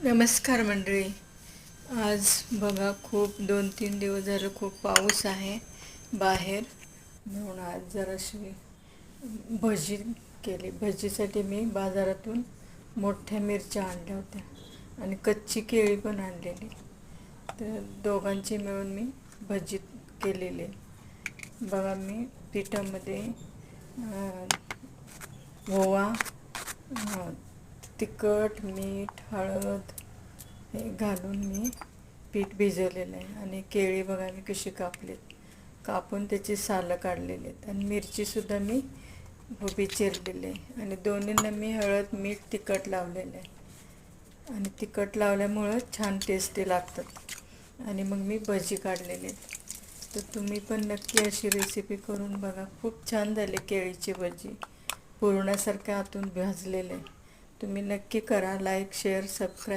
नमस्कार मंडळी. आज बघा खूप 2-3 दिवस झालं खूप पाऊस आहे बाहेर, म्हणून आज जराशी भजी केली. भजीसाठी मी बाजारातून मोठ्या मिरच्या आणल्या होत्या आणि कच्ची केळी पण आणलेली. तर दोघांची मिळून मी भजी केलेली. बघा मी पिठामध्ये ओवा, तिखट, मीठ, हळद हे घालून मी पीठ भिजवलेलं आहे. आणि केळी बघा मी कशी कापून त्याची सालं काढलेली आहेत. आणि मिरचीसुद्धा मी उभी चिरलेली आहे. आणि दोन्हींना मी हळद, मीठ, तिखट लावलेलं आहे. आणि तिखट लावल्यामुळं छान टेस्टी लागतात. आणि मग मी भजी काढलेली आहेत. तर तुम्ही पण नक्की अशी रेसिपी करून बघा. खूप छान झाले केळीची भजी, पुरणासारखं आतून भाजलेलं आहे. तुम्ही नक्की करा. Like, share, subscribe